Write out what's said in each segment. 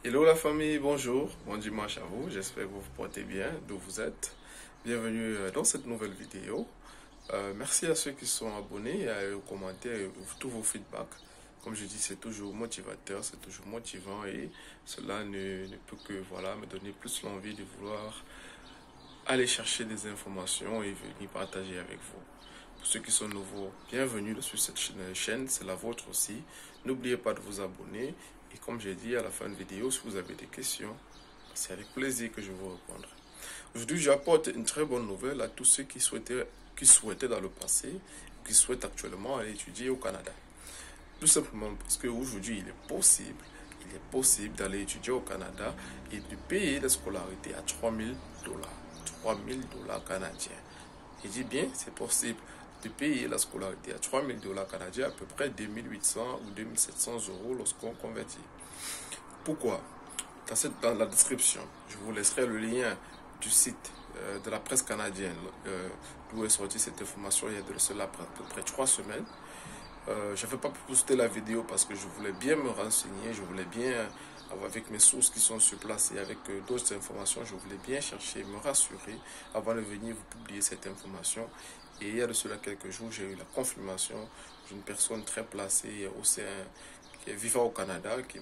Hello la famille, bonjour, bon dimanche à vous, j'espère que vous vous portez bien, d'où vous êtes. Bienvenue dans cette nouvelle vidéo. Merci à ceux qui sont abonnés, aux commentaires et tous vos feedbacks. Comme je dis, c'est toujours motivateur, c'est toujours motivant et cela ne peut que me donner plus l'envie de vouloir aller chercher des informations et venir partager avec vous. Pour ceux qui sont nouveaux, bienvenue sur cette chaîne, c'est la vôtre aussi. N'oubliez pas de vous abonner. Et comme j'ai dit à la fin de la vidéo, si vous avez des questions, c'est avec plaisir que je vous répondrai. Aujourd'hui, j'apporte une très bonne nouvelle à tous ceux qui souhaitaient dans le passé, qui souhaitent actuellement aller étudier au Canada. Tout simplement parce qu'aujourd'hui, il est possible d'aller étudier au Canada et de payer la scolarité à 3000 dollars. 3000 dollars canadiens. Je dis bien, c'est possible de payer la scolarité à 3000 dollars canadiens, à peu près 2800 ou 2700 euros lorsqu'on convertit. Pourquoi? Dans la description, je vous laisserai le lien du site de la presse canadienne d'où est sortie cette information il y a de cela à peu près 3 semaines. Je ne vais pas poster la vidéo parce que je voulais bien me renseigner, je voulais bien, avec mes sources qui sont sur place et avec d'autres informations, je voulais bien chercher, me rassurer avant de venir vous publier cette information. Et il y a de cela quelques jours, j'ai eu la confirmation d'une personne très placée au sein qui est vivant au Canada, qui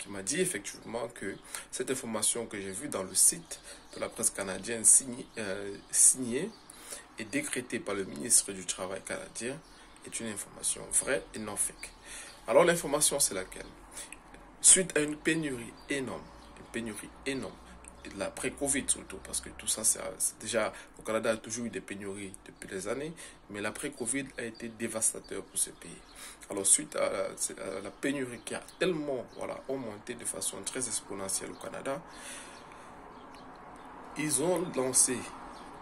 m'a dit effectivement que cette information que j'ai vue dans le site de la presse canadienne signée et décrétée par le ministre du Travail canadien est une information vraie et non fake. Alors l'information c'est laquelle? Suite à une pénurie énorme, l'après-Covid surtout, parce que tout ça, c'est déjà, au Canada a toujours eu des pénuries depuis des années, mais l'après-Covid a été dévastateur pour ce pays. Alors suite à la pénurie qui a tellement augmenté de façon très exponentielle au Canada, ils ont lancé,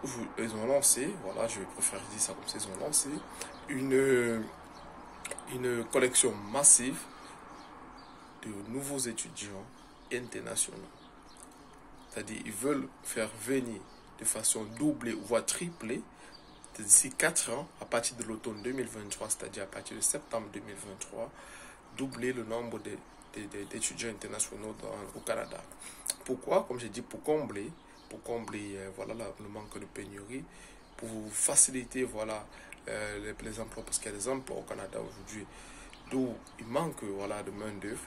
je préfère dire ça comme ça, ils ont lancé une collection massive de nouveaux étudiants internationaux. C'est-à-dire ils veulent faire venir de façon doublée, voire triplée, d'ici 4 ans, à partir de l'automne 2023, c'est-à-dire à partir de septembre 2023, doubler le nombre d'étudiants internationaux au Canada. Pourquoi? Comme j'ai dit, pour combler le manque de pénurie, pour faciliter les emplois, parce qu'il y a des emplois au Canada aujourd'hui d'où il manque de main-d'œuvre,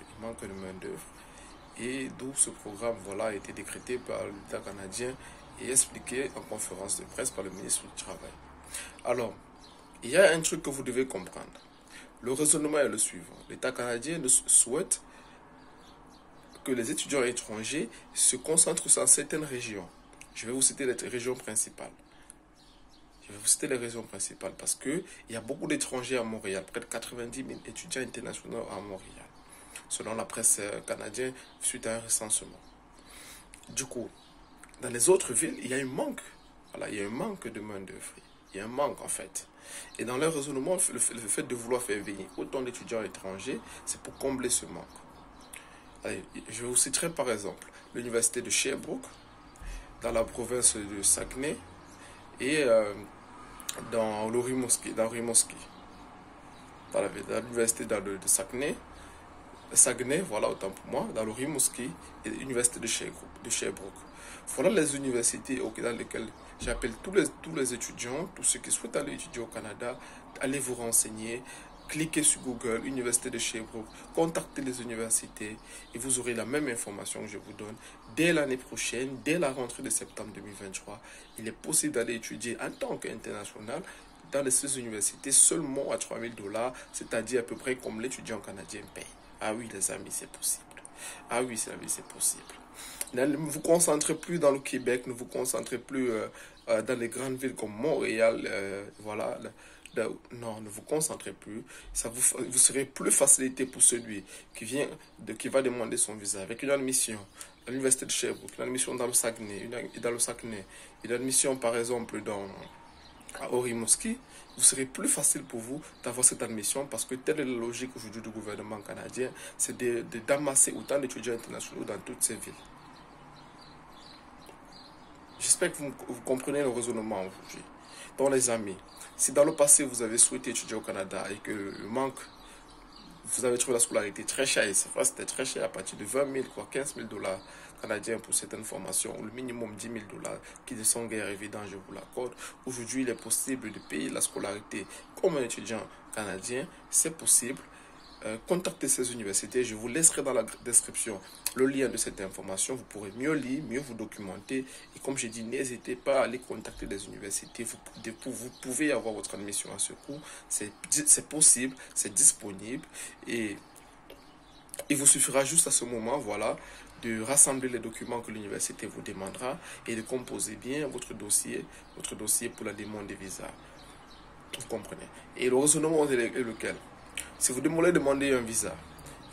et d'où ce programme a été décrété par l'État canadien et expliqué en conférence de presse par le ministre du Travail. Alors, il y a un truc que vous devez comprendre. Le raisonnement est le suivant. L'État canadien souhaite que les étudiants étrangers se concentrent sur certaines régions. Je vais vous citer les régions principales. Parce qu'il y a beaucoup d'étrangers à Montréal, près de 90 000 étudiants internationaux à Montréal, selon la presse canadienne, suite à un recensement. Du coup, dans les autres villes, il y a un manque. Il y a un manque de main-d'œuvre. Il y a un manque en fait. Et dans leur raisonnement, le fait de vouloir faire venir autant d'étudiants étrangers, c'est pour combler ce manque. Allez, je vous citerai par exemple l'université de Sherbrooke, dans la province de Saguenay, et dans Rimouski, dans l'université de Saguenay, autant pour moi, dans le Rimouski et l'université de Sherbrooke. Voilà les universités dans lesquelles j'appelle tous les étudiants, tous ceux qui souhaitent aller étudier au Canada, allez vous renseigner, cliquez sur Google, Université de Sherbrooke, contactez les universités et vous aurez la même information que je vous donne. Dès l'année prochaine, dès la rentrée de septembre 2023, il est possible d'aller étudier en tant qu'international dans ces universités seulement à 3000 dollars, c'est-à-dire à peu près comme l'étudiant canadien paye. Ah oui, les amis, c'est possible. Ah oui, c'est possible. Ne vous concentrez plus dans le Québec, ne vous concentrez plus dans les grandes villes comme Montréal, non, ne vous concentrez plus. Vous serez plus facilité pour celui qui va demander son visa avec une admission à l'université de Sherbrooke, une admission dans le Saguenay, une admission par exemple à Rimouski. Vous serez plus facile pour vous d'avoir cette admission parce que telle est la logique aujourd'hui du gouvernement canadien, c'est d'amasser autant d'étudiants internationaux dans toutes ces villes. J'espère que vous comprenez le raisonnement aujourd'hui. Donc les amis, si dans le passé vous avez souhaité étudier au Canada et que le manque vous avez trouvé la scolarité très chère, et c'est vrai, c'était très cher à partir de 20 000, quoi, 15 000 dollars canadiens pour certaines formations, ou le minimum 10 000 dollars, qui ne sont guère évidents, je vous l'accorde. Aujourd'hui, il est possible de payer la scolarité comme un étudiant canadien, c'est possible. Contactez ces universités, je vous laisserai dans la description le lien de cette information, vous pourrez mieux lire, mieux vous documenter, et comme j'ai dit, n'hésitez pas à aller contacter des universités, vous pouvez avoir votre admission à ce cours, c'est possible, c'est disponible, et il vous suffira juste à ce moment, voilà, de rassembler les documents que l'université vous demandera et de composer bien votre dossier pour la demande des visas. Vous comprenez? Et le raisonnement est lequel? Si vous demandez un visa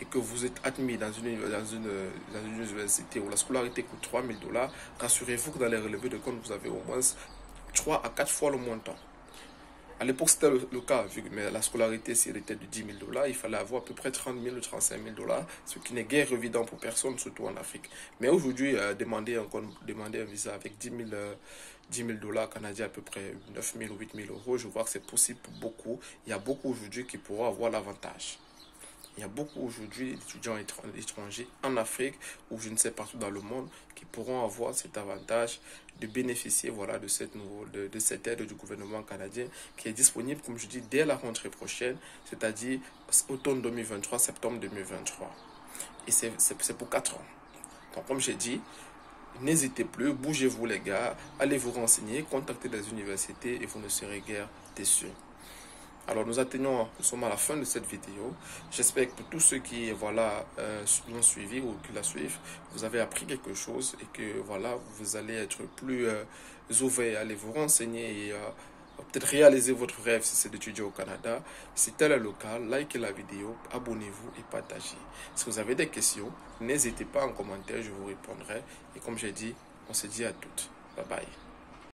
et que vous êtes admis dans une université où la scolarité coûte 3 000 dollars, rassurez-vous que dans les relevés de compte, vous avez au moins 3 à 4 fois le montant. À l'époque, c'était le cas, mais la scolarité, si elle était de 10 000 dollars, il fallait avoir à peu près 30 000 ou 35 000 dollars, ce qui n'est guère évident pour personne, surtout en Afrique. Mais aujourd'hui, demander un visa avec 10 000 dollars canadiens, à peu près 9 000 ou 8 000 euros, je vois que c'est possible pour beaucoup. Il y a beaucoup aujourd'hui qui pourront avoir l'avantage. Il y a beaucoup aujourd'hui d'étudiants étrangers en Afrique ou je ne sais partout dans le monde qui pourront avoir cet avantage de bénéficier voilà, de cette aide du gouvernement canadien qui est disponible, comme je dis, dès la rentrée prochaine, c'est-à-dire automne 2023, septembre 2023. Et c'est pour 4 ans. Donc, comme j'ai dit, n'hésitez plus, bougez-vous les gars, allez vous renseigner, contactez des universités et vous ne serez guère déçus. Alors nous sommes à la fin de cette vidéo. J'espère que pour tous ceux qui l'ont suivi ou qui la suivent, vous avez appris quelque chose et que voilà, vous allez être plus ouverts, allez vous renseigner et peut-être réaliser votre rêve si c'est d'étudier au Canada. Si tel est le cas, likez la vidéo, abonnez-vous et partagez. Si vous avez des questions, n'hésitez pas en commentaire, je vous répondrai. Et comme j'ai dit, on se dit à toutes. Bye bye.